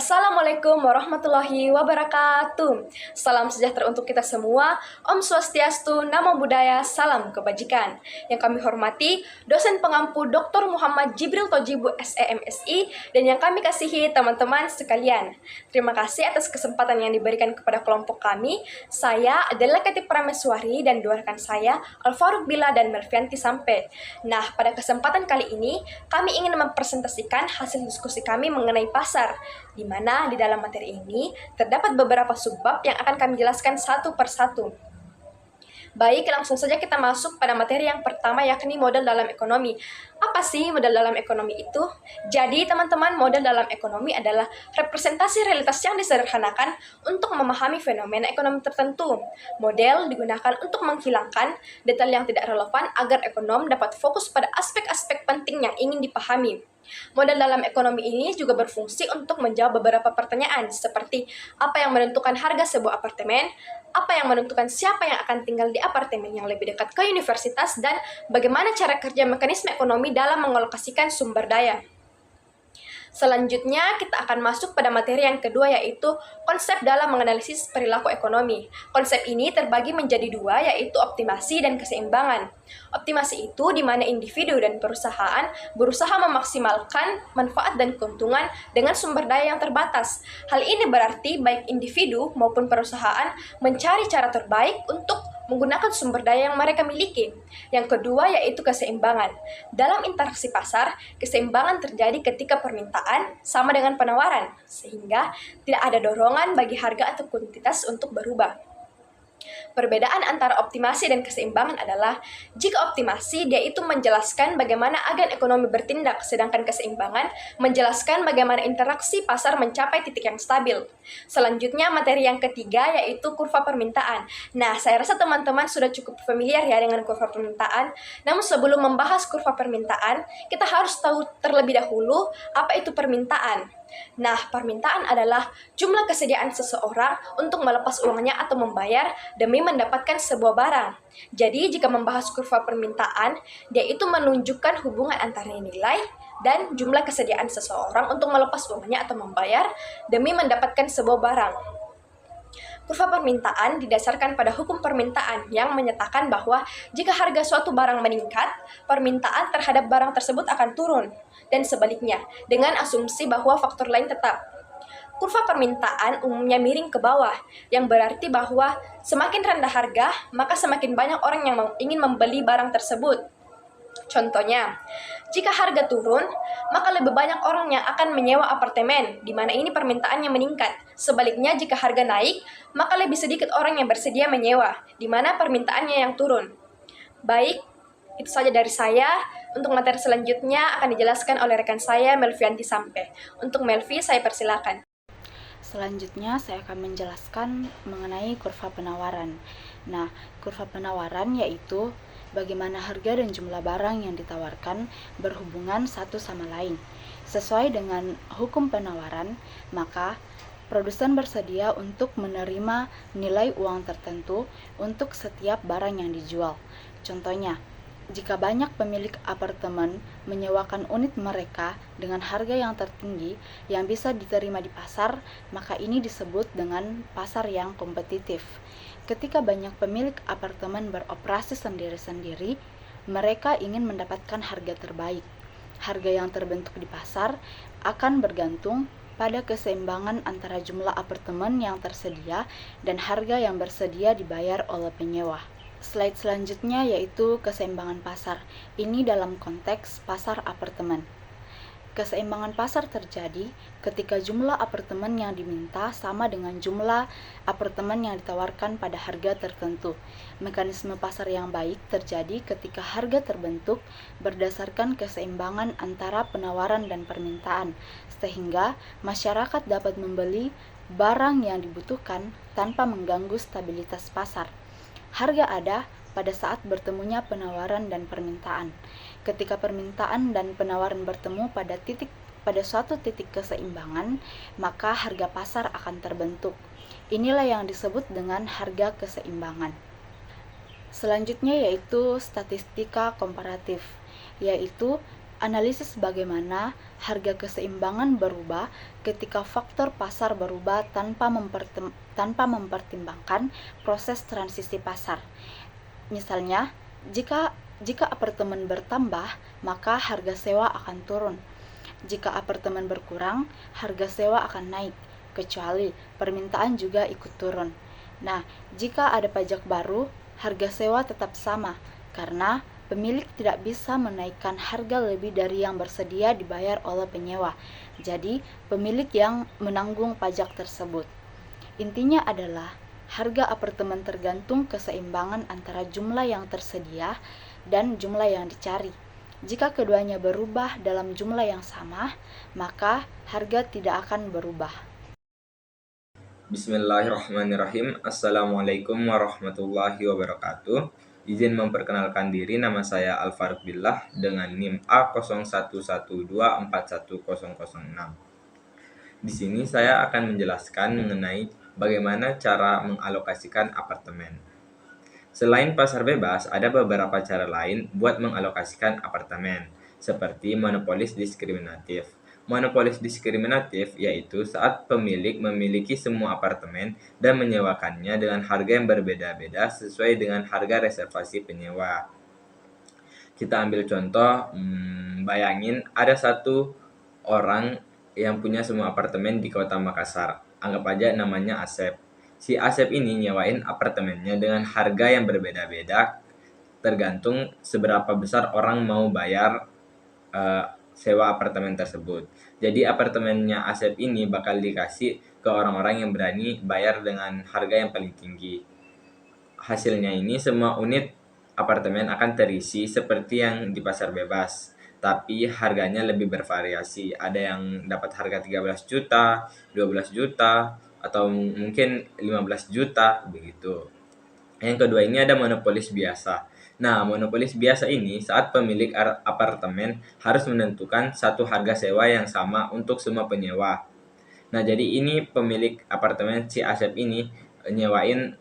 Assalamualaikum warahmatullahi wabarakatuh. Salam sejahtera untuk kita semua. Om Swastiastu, Namo Buddhaya, salam kebajikan. Yang kami hormati, dosen pengampu Dr. Muhammad Jibril Tojibu SEMSI, dan yang kami kasihi teman-teman sekalian. Terima kasih atas kesempatan yang diberikan kepada kelompok kami. Saya adalah Kati Prameswari dan dua rekan saya, Al-Faruq Bila dan Melvianti Sampe. Nah, pada kesempatan kali ini, kami ingin mempresentasikan hasil diskusi kami mengenai pasar, di mana di dalam materi ini terdapat beberapa subbab yang akan kami jelaskan satu persatu. Baik, langsung saja kita masuk pada materi yang pertama, yakni modal dalam ekonomi. Apa sih modal dalam ekonomi itu? Jadi, teman-teman, modal dalam ekonomi adalah representasi realitas yang disederhanakan untuk memahami fenomena ekonomi tertentu. Model digunakan untuk menghilangkan detail yang tidak relevan agar ekonom dapat fokus pada aspek-aspek penting yang ingin dipahami. Modal dalam ekonomi ini juga berfungsi untuk menjawab beberapa pertanyaan seperti apa yang menentukan harga sebuah apartemen, apa yang menentukan siapa yang akan tinggal di apartemen yang lebih dekat ke universitas, dan bagaimana cara kerja mekanisme ekonomi dalam mengalokasikan sumber daya. Selanjutnya, kita akan masuk pada materi yang kedua, yaitu konsep dalam menganalisis perilaku ekonomi. Konsep ini terbagi menjadi dua, yaitu optimasi dan keseimbangan. Optimasi itu di mana individu dan perusahaan berusaha memaksimalkan manfaat dan keuntungan dengan sumber daya yang terbatas. Hal ini berarti baik individu maupun perusahaan mencari cara terbaik untuk menggunakan sumber daya yang mereka miliki. Yang kedua yaitu keseimbangan. Dalam interaksi pasar, keseimbangan terjadi ketika permintaan sama dengan penawaran, sehingga tidak ada dorongan bagi harga atau kuantitas untuk berubah. Perbedaan antara optimasi dan keseimbangan adalah jika optimasi dia itu menjelaskan bagaimana agen ekonomi bertindak, sedangkan keseimbangan menjelaskan bagaimana interaksi pasar mencapai titik yang stabil. Selanjutnya materi yang ketiga yaitu kurva permintaan. Nah, saya rasa teman-teman sudah cukup familiar ya dengan kurva permintaan. Namun sebelum membahas kurva permintaan, kita harus tahu terlebih dahulu apa itu permintaan. Nah, permintaan adalah jumlah kesediaan seseorang untuk melepas uangnya atau membayar demi mendapatkan sebuah barang. Jadi, jika membahas kurva permintaan, dia itu menunjukkan hubungan antara nilai dan jumlah kesediaan seseorang untuk melepas uangnya atau membayar demi mendapatkan sebuah barang. Kurva permintaan didasarkan pada hukum permintaan yang menyatakan bahwa jika harga suatu barang meningkat, permintaan terhadap barang tersebut akan turun, dan sebaliknya, dengan asumsi bahwa faktor lain tetap. Kurva permintaan umumnya miring ke bawah, yang berarti bahwa semakin rendah harga, maka semakin banyak orang yang ingin membeli barang tersebut. Contohnya, jika harga turun, maka lebih banyak orang yang akan menyewa apartemen, di mana ini permintaannya meningkat. Sebaliknya, jika harga naik, maka lebih sedikit orang yang bersedia menyewa, di mana permintaannya yang turun. Baik, itu saja dari saya. Untuk materi selanjutnya akan dijelaskan oleh rekan saya, Melvianti Sampe. Untuk Melvi, saya persilakan. Selanjutnya, saya akan menjelaskan mengenai kurva penawaran. Nah, kurva penawaran yaitu bagaimana harga dan jumlah barang yang ditawarkan berhubungan satu sama lain. Sesuai dengan hukum penawaran, maka produsen bersedia untuk menerima nilai uang tertentu untuk setiap barang yang dijual. Contohnya, jika banyak pemilik apartemen menyewakan unit mereka dengan harga yang tertinggi yang bisa diterima di pasar, maka ini disebut dengan pasar yang kompetitif. Ketika banyak pemilik apartemen beroperasi sendiri-sendiri, mereka ingin mendapatkan harga terbaik. Harga yang terbentuk di pasar akan bergantung pada keseimbangan antara jumlah apartemen yang tersedia dan harga yang bersedia dibayar oleh penyewa. Slide selanjutnya yaitu keseimbangan pasar. Ini dalam konteks pasar apartemen. Keseimbangan pasar terjadi ketika jumlah apartemen yang diminta sama dengan jumlah apartemen yang ditawarkan pada harga tertentu. Mekanisme pasar yang baik terjadi ketika harga terbentuk berdasarkan keseimbangan antara penawaran dan permintaan, sehingga masyarakat dapat membeli barang yang dibutuhkan tanpa mengganggu stabilitas pasar. Harga ada pada saat bertemunya penawaran dan permintaan. Ketika permintaan dan penawaran bertemu pada suatu titik keseimbangan, maka harga pasar akan terbentuk. Inilah yang disebut dengan harga keseimbangan. Selanjutnya yaitu statistika komparatif, yaitu Analisis bagaimana harga keseimbangan berubah ketika faktor pasar berubah tanpa mempertimbangkan proses transisi pasar. Misalnya, jika apartemen bertambah, maka harga sewa akan turun. Jika apartemen berkurang, harga sewa akan naik, kecuali permintaan juga ikut turun. Nah, jika ada pajak baru, harga sewa tetap sama, karena pemilik tidak bisa menaikkan harga lebih dari yang bersedia dibayar oleh penyewa. Jadi, pemilik yang menanggung pajak tersebut. Intinya adalah harga apartemen tergantung keseimbangan antara jumlah yang tersedia dan jumlah yang dicari. Jika keduanya berubah dalam jumlah yang sama, maka harga tidak akan berubah. Bismillahirrahmanirrahim. Assalamualaikum warahmatullahi wabarakatuh. Izin memperkenalkan diri, nama saya Alfaruq Billah dengan NIM A0112411006. Di sini saya akan menjelaskan mengenai bagaimana cara mengalokasikan apartemen. Selain pasar bebas, ada beberapa cara lain buat mengalokasikan apartemen, seperti monopolis diskriminatif. Monopolis diskriminatif yaitu saat pemilik memiliki semua apartemen dan menyewakannya dengan harga yang berbeda-beda sesuai dengan harga reservasi penyewa. Kita ambil contoh, bayangin ada satu orang yang punya semua apartemen di kota Makassar. Anggap aja namanya Asep. Si Asep ini nyewain apartemennya dengan harga yang berbeda-beda tergantung seberapa besar orang mau bayar sewa apartemen tersebut. Jadi apartemennya Asep ini bakal dikasih ke orang-orang yang berani bayar dengan harga yang paling tinggi. Hasilnya ini semua unit apartemen akan terisi seperti yang di pasar bebas, tapi harganya lebih bervariasi. Ada yang dapat harga 13 juta, 12 juta, atau mungkin 15 juta begitu. Yang kedua ini ada monopolis biasa. Nah, monopolis biasa ini saat pemilik apartemen harus menentukan satu harga sewa yang sama untuk semua penyewa. Nah, jadi ini pemilik apartemen si Asep ini nyewain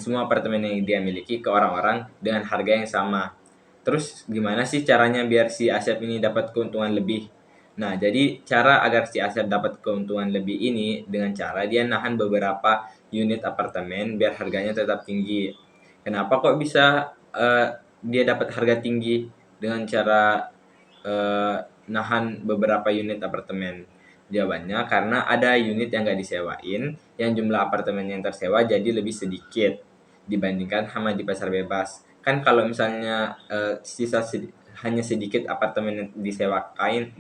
semua apartemen yang dia miliki ke orang-orang dengan harga yang sama. Terus gimana sih caranya biar si Asep ini dapat keuntungan lebih? Nah, jadi cara agar si Asep dapat keuntungan lebih ini dengan cara dia nahan beberapa unit apartemen biar harganya tetap tinggi. Kenapa kok bisa dia dapat harga tinggi dengan cara nahan beberapa unit apartemen? Jawabannya karena ada unit yang nggak disewain, yang jumlah apartemen yang tersewa jadi lebih sedikit dibandingkan sama di pasar bebas. Kan kalau misalnya hanya sedikit apartemen yang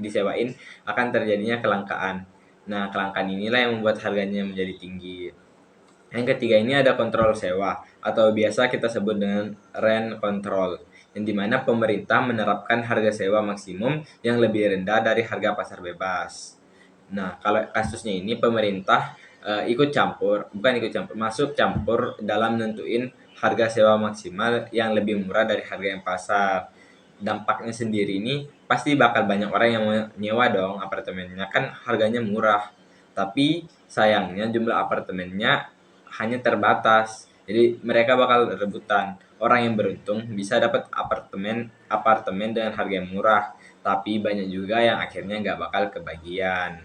disewain akan terjadinya kelangkaan. Nah, kelangkaan inilah yang membuat harganya menjadi tinggi. Yang ketiga ini ada kontrol sewa atau biasa kita sebut dengan rent control, yang dimana pemerintah menerapkan harga sewa maksimum yang lebih rendah dari harga pasar bebas. Nah, kalau kasusnya ini pemerintah masuk campur dalam nentuin harga sewa maksimal yang lebih murah dari harga yang pasar. Dampaknya sendiri ini pasti bakal banyak orang yang mau nyewa dong apartemennya, kan harganya murah. Tapi sayangnya jumlah apartemennya hanya terbatas. Jadi mereka bakal rebutan. Orang yang beruntung bisa dapat apartemen dengan harga yang murah, tapi banyak juga yang akhirnya nggak bakal kebagian.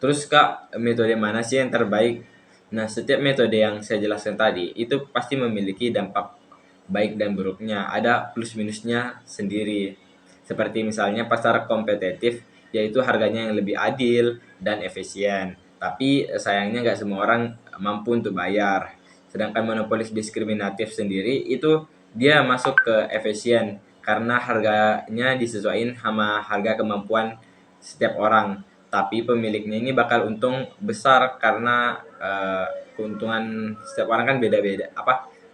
Terus Kak, metode mana sih yang terbaik? Nah, setiap metode yang saya jelaskan tadi itu pasti memiliki dampak baik dan buruknya. Ada plus minusnya sendiri. Seperti misalnya pasar kompetitif, yaitu harganya yang lebih adil dan efisien. Tapi sayangnya nggak semua orang mampu untuk bayar. Sedangkan monopolis diskriminatif sendiri itu dia masuk ke efisien karena harganya disesuaikan sama harga kemampuan setiap orang. Tapi pemiliknya ini bakal untung besar karena keuntungan setiap orang kan beda-beda.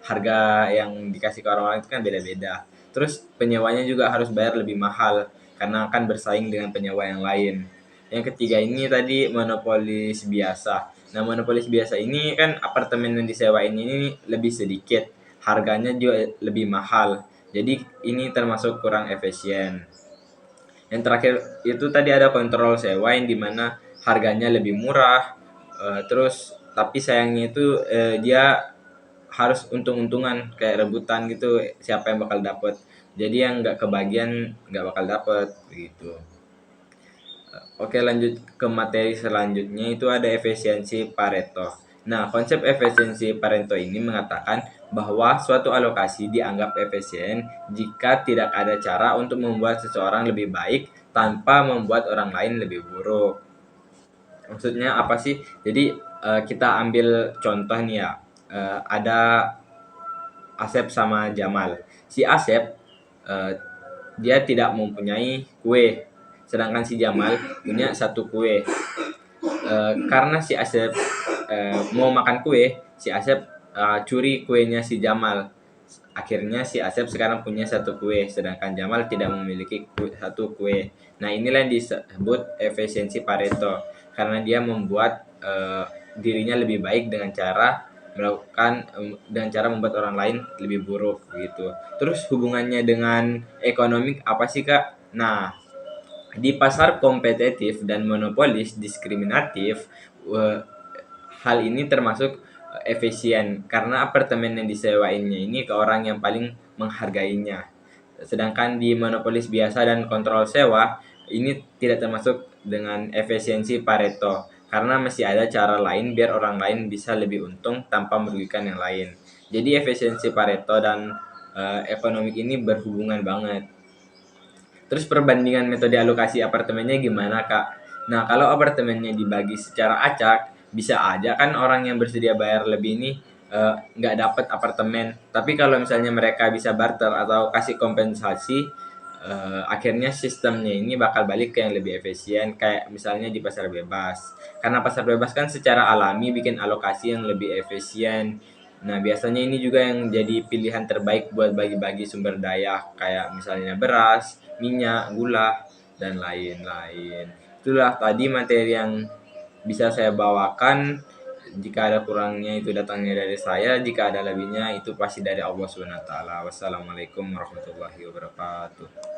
Harga yang dikasih ke orang-orang itu kan beda-beda. Terus penyewanya juga harus bayar lebih mahal karena akan bersaing dengan penyewa yang lain. Yang ketiga ini tadi monopolis biasa. Nah, monopolis biasa ini kan apartemen yang disewain ini lebih sedikit, harganya juga lebih mahal. Jadi ini termasuk kurang efisien. Yang terakhir itu tadi ada kontrol sewa yang dimana harganya lebih murah, terus tapi sayangnya itu dia harus untung-untungan kayak rebutan gitu siapa yang bakal dapet. Jadi yang nggak kebagian nggak bakal dapet begitu. Oke, lanjut ke materi selanjutnya, itu ada efisiensi Pareto. Nah, konsep efisiensi Pareto ini mengatakan bahwa suatu alokasi dianggap efisien jika tidak ada cara untuk membuat seseorang lebih baik tanpa membuat orang lain lebih buruk. Maksudnya apa sih? Jadi kita ambil contoh nih ya. Ada Asep sama Jamal. Si Asep eh, dia tidak mempunyai kue, sedangkan si Jamal punya satu kue. Karena si Asep mau makan kue, si Asep curi kuenya si Jamal. Akhirnya si Asep sekarang punya satu kue, sedangkan Jamal tidak memiliki satu kue. Nah, inilah yang disebut efisiensi Pareto, karena dia membuat dirinya lebih baik dengan cara membuat orang lain lebih buruk gitu. Terus hubungannya dengan ekonomi apa sih, Kak? Nah, di pasar kompetitif dan monopolis diskriminatif, eh, hal ini termasuk efisien karena apartemen yang disewainnya ini ke orang yang paling menghargainya. Sedangkan di monopolis biasa dan kontrol sewa ini tidak termasuk dengan efisiensi Pareto karena masih ada cara lain biar orang lain bisa lebih untung tanpa merugikan yang lain. Jadi efisiensi Pareto dan ekonomi ini berhubungan banget. Terus perbandingan metode alokasi apartemennya gimana, Kak? Nah, kalau apartemennya dibagi secara acak, bisa aja kan orang yang bersedia bayar lebih ini nggak dapat apartemen. Tapi kalau misalnya mereka bisa barter atau kasih kompensasi, akhirnya sistemnya ini bakal balik ke yang lebih efisien, kayak misalnya di pasar bebas. Karena pasar bebas kan secara alami bikin alokasi yang lebih efisien. Nah, biasanya ini juga yang jadi pilihan terbaik buat bagi-bagi sumber daya, kayak misalnya beras, minyak, gula, dan lain-lain. Itulah tadi materi yang bisa saya bawakan. Jika ada kurangnya itu datangnya dari saya, jika ada lebihnya itu pasti dari Allah Subhanahu wa taala. Wassalamualaikum warahmatullahi wabarakatuh.